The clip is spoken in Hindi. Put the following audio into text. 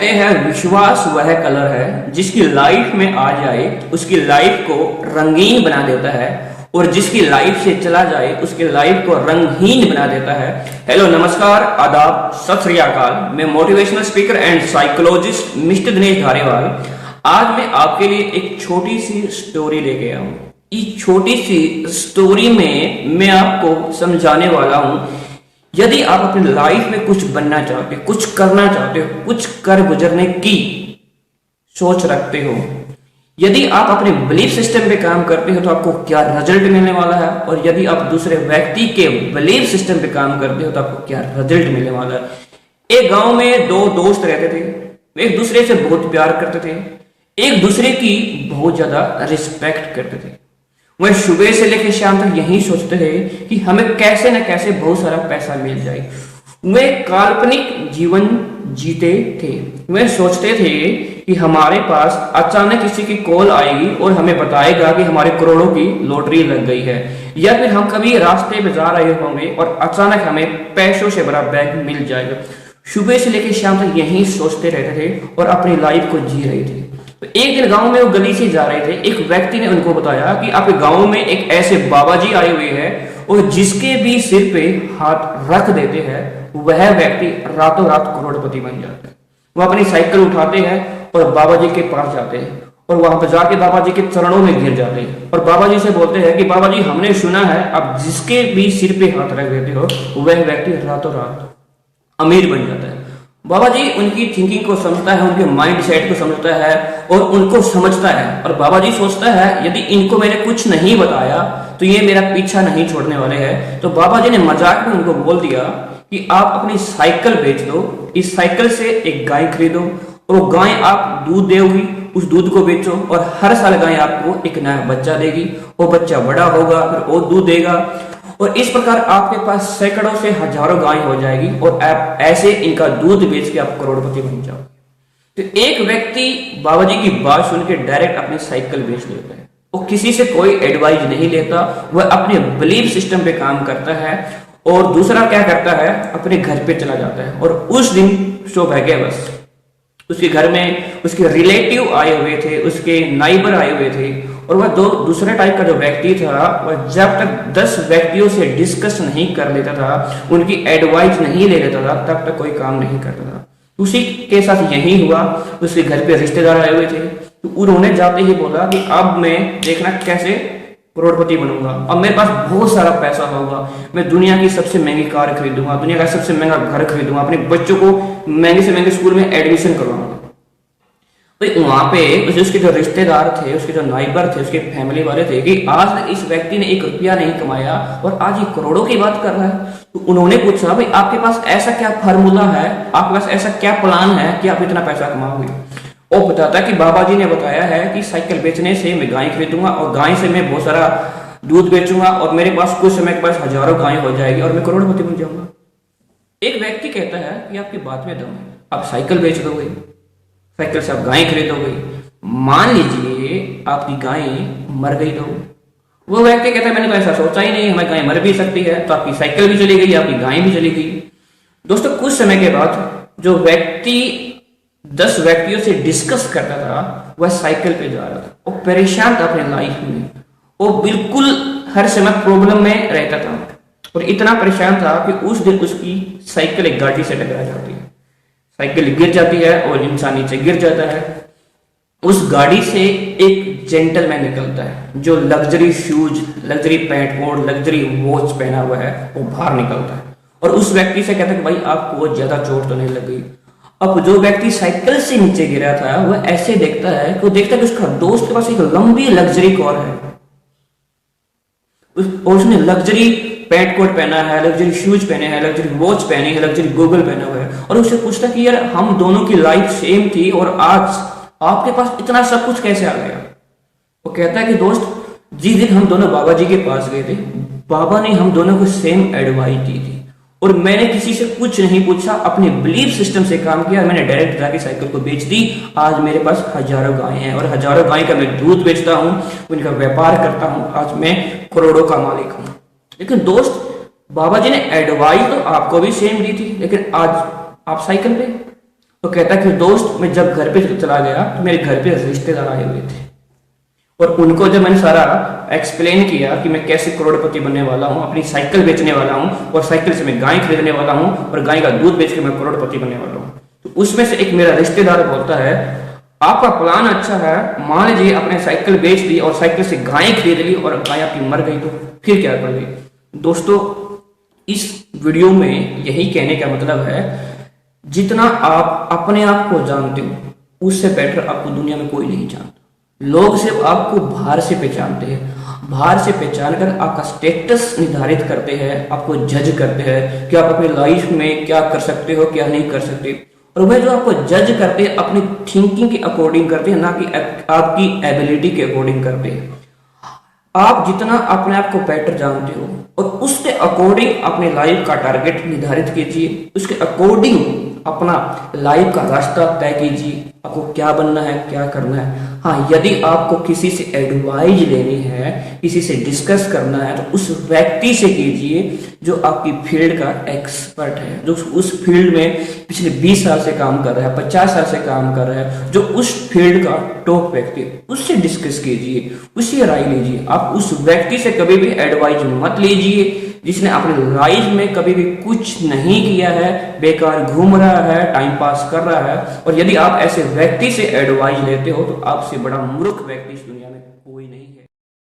कहते हैं विश्वास वह कलर है जिसकी लाइफ में आ जाए उसकी लाइफ को रंगीन बना देता है, और जिसकी लाइफ से चला जाए उसकी लाइफ को रंगहीन बना देता है। हेलो, नमस्कार, आदाब, सत श्री अकाल। मैं motivational speaker and psychologist mister Dinesh Dhariwal. आज मैं आपके लिए एक छोटी सी स्टोरी लेके आया हूँ। इस छोटी सी स्टोरी में मैं आपको समझाने वाला हूँ, यदि आप अपनी लाइफ में कुछ बनना चाहते हो, कुछ करना चाहते हो, कुछ कर गुजरने की सोच रखते हो, यदि आप अपने बिलीफ सिस्टम पे काम करते हो तो आपको क्या रिजल्ट मिलने वाला है, और यदि आप दूसरे व्यक्ति के बिलीफ सिस्टम पे काम करते हो तो आपको क्या रिजल्ट मिलने वाला है। एक गांव में दो दोस्त रहते थे, वे एक दूसरे से बहुत प्यार करते थे, एक दूसरे की बहुत ज्यादा रिस्पेक्ट करते थे। वह सुबह से लेकर शाम तक यही सोचते थे कि हमें कैसे न कैसे बहुत सारा पैसा मिल जाए। वे काल्पनिक जीवन जीते थे। वे सोचते थे कि हमारे पास अचानक किसी की कॉल आएगी और हमें बताएगा कि हमारे करोड़ों की लॉटरी लग गई है, या फिर हम कभी रास्ते में जा रहे होंगे और अचानक हमें पैसों से भरा बैग मिल जाएगा। सुबह से लेकर शाम तक यही सोचते रहते थे और अपनी लाइफ को जी रहे थे। तो एक दिन गांव में वो गली से जा रहे थे, एक व्यक्ति ने उनको बताया कि आपके गांव में एक ऐसे बाबा जी आए हुए हैं और जिसके भी सिर पे हाथ रख देते हैं वह व्यक्ति रातों रात करोड़पति बन जाता है। वो अपनी साइकिल उठाते हैं और बाबा जी के पास जाते हैं और वहां पर जाके बाबा जी के चरणों में गिर जाते हैं और बाबा जी से बोलते हैं कि बाबा जी, हमने सुना है आप जिसके भी सिर पे हाथ रख देते हो वह व्यक्ति रातों रात अमीर बन जाता है। बाबा जी उनकी थिंकिंग को समझता है, उनके माइंड सेट को समझता है और उनको समझता है, और बाबा जी सोचता है यदि इनको मैंने कुछ नहीं बताया तो ये मेरा पीछा नहीं छोड़ने वाले हैं। तो बाबा जी ने मजाक में उनको बोल दिया कि आप अपनी साइकिल बेच दो, इस साइकिल से एक गाय खरीदो और वो गाय आप दूध देगी, उस दूध को बेचो और हर साल गाय आपको एक नया बच्चा देगी, वो बच्चा बड़ा होगा फिर वो दूध देगा, और इस प्रकार आपके पास सैकड़ों से हजारों गाय हो जाएगी और आप ऐसे इनका दूध बेच के आप करोड़पति बन जाओगे। तो एक व्यक्ति बाबा जी की बात सुन के डायरेक्ट अपनी साइकिल बेच देता है। वो किसी से कोई एडवाइस नहीं लेता, वह अपने बिलीफ सिस्टम पे काम करता है। और दूसरा क्या करता है, अपने घर पे चला जाता है। और उस दिन सौभाग्यवश उसके घर में उसके रिलेटिव आए हुए थे, उसके नाइबर आए हुए थे, और वह दूसरे टाइप का जो व्यक्ति था वह जब तक 10 व्यक्तियों से डिस्कस नहीं कर लेता था, उनकी एडवाइस नहीं ले लेता था, तब तक कोई काम नहीं करता था। उसी के साथ यही हुआ। उसके घर पे रिश्तेदार आए हुए थे, तो उन्होंने जाते ही बोला कि अब मैं देखना कैसे करोड़पति बनूंगा, अब मेरे पास बहुत सारा पैसा होगा, मैं दुनिया की सबसे महंगी कार खरीदूंगा, दुनिया का सबसे महंगा घर खरीदूंगा, अपने बच्चों को महंगे से महंगे स्कूल में एडमिशन करवाऊंगा। तो वहां पे उसके जो रिश्तेदार थे, उसके जो नाइबर थे, उसके फैमिली वाले थे कि आज तक इस व्यक्ति ने 1 रुपया नहीं कमाया और आज ये करोड़ों की बात कर रहा है। तो उन्होंने पूछा, भाई आपके पास ऐसा क्या फार्मूला है, आपके पास ऐसा क्या प्लान है कि आप इतना पैसा कमाओगे। वो बताता कि बाबा जी ने बताया है कि साइकिल बेचने से मैं गाय खरीदूंगा और गाय से मैं बहुत सारा दूध बेचूंगा और मेरे पास कुछ समय के पास हजारों गाय हो जाएगी और मैं करोड़पति बन जाऊंगा। एक व्यक्ति कहता है कि आपकी बात में दम है, आप साइकिल बेच दोगे, साइकिल से आप गाय खरीदोगे, मान लीजिए आपकी गाय मर गई तो। वो व्यक्ति कहता है मैंने तो ऐसा सोचा ही नहीं, हमारी गाय मर भी सकती है, तो आपकी साइकिल भी चली गई, आपकी गाय भी चली गई। दोस्तों, कुछ समय के बाद जो व्यक्ति 10 व्यक्तियों से डिस्कस करता था वह साइकिल पे जा रहा था। वो परेशान था अपने लाइफ में, वो बिल्कुल हर समय प्रॉब्लम में रहता था और इतना परेशान था कि उस दिन उसकी साइकिल एक गाड़ी से टकरा जाती है। साइकिल गिर जाती है और इंसान नीचे गिर जाता है। उस गाड़ी से एक जेंटलमैन निकलता है जो luxury shoes, luxury pant coat, luxury watch पहना हुआ है, वो बाहर निकलता है और उस व्यक्ति से कहता है कि भाई आपको वो ज्यादा चोट तो नहीं लग गई। अब जो व्यक्ति साइकिल से नीचे गिरा था वह ऐसे देखता है कि उसका दोस्त के पास एक लंबी लग्जरी कार है और उसने लग्जरी पैंट कोट पहना है, लग्जरी शूज पहने हैं, लग्जरी वॉच पहनी है, लग्जरी गॉगल पहना हुआ है, और उससे पूछता कि यार हम दोनों की लाइफ सेम थी और आज आपके पास इतना सब कुछ कैसे आ गया। वो कहता है कि दोस्त, जिस दिन हम दोनों बाबा जी के पास गए थे, बाबा ने हम दोनों को सेम एडवाइस दी थी और मैंने किसी से कुछ नहीं पूछा, अपने बिलीफ सिस्टम से काम किया, मैंने डायरेक्ट जाके साइकिल को बेच दी। आज मेरे पास हजारों गाय हैं और हजारों गाय का मैं दूध बेचता हूँ, उनका व्यापार करता हूँ, आज मैं करोड़ों का मालिक हूँ। लेकिन दोस्त, बाबा जी ने एडवाइस तो आपको भी सेम दी थी, लेकिन आज आप साइकिल पे, तो कहता कि दोस्त, मैं जब घर पे चला गया तो मेरे घर पे रिश्तेदार आए हुए थे, और उनको जब मैंने सारा एक्सप्लेन किया कि मैं कैसे करोड़पति बनने वाला हूँ, अपनी साइकिल बेचने वाला हूँ और साइकिल से मैं गाय खरीदने वाला हूँ और गाय का दूध बेच के मैं करोड़पति बनने वाला हूँ, तो उसमें से एक मेरा रिश्तेदार बोलता है, आपका प्लान अच्छा है, मान लीजिए आपने साइकिल बेच दी और साइकिल से गाय खरीद ली और गाय आपकी मर गई, तो फिर क्या करोगे? दोस्तों, इस वीडियो में यही कहने का मतलब है, जितना आप अपने आप को जानते हो उससे बेटर आपको दुनिया में कोई नहीं जानता। लोग सिर्फ आपको बाहर से पहचानते हैं, बाहर से पहचान कर आपका स्टेटस निर्धारित करते हैं, आपको जज करते हैं कि आप अपनी लाइफ में क्या कर सकते हो, क्या नहीं कर सकते। और वह जो आपको जज करते हैं अपनी थिंकिंग के अकॉर्डिंग करते हैं, ना कि आपकी एबिलिटी के अकॉर्डिंग करते हैं। आप जितना अपने आप को बेटर जानते हो और उसके अकॉर्डिंग अपने लाइफ का टारगेट निर्धारित कीजिए, उसके अकॉर्डिंग अपना लाइफ का रास्ता तय कीजिए, आपको क्या बनना है, क्या करना है। हाँ, यदि आपको किसी से एडवाइज लेनी है, किसी से डिस्कस करना है, तो उस व्यक्ति से कीजिए जो आपकी फील्ड का एक्सपर्ट है, जो उस फील्ड में पिछले 20 साल से काम कर रहा है, 50 साल से काम कर रहा है, जो उस फील्ड का टॉप व्यक्ति, उससे डिस्कस कीजिए, उससे राय लीजिए। आप उस व्यक्ति से कभी भी एडवाइज मत लीजिए जिसने अपनी लाइफ में कभी भी कुछ नहीं किया है, बेकार घूम रहा है, टाइम पास कर रहा है। और यदि आप ऐसे व्यक्ति से एडवाइस लेते हो तो आपसे बड़ा मूर्ख व्यक्ति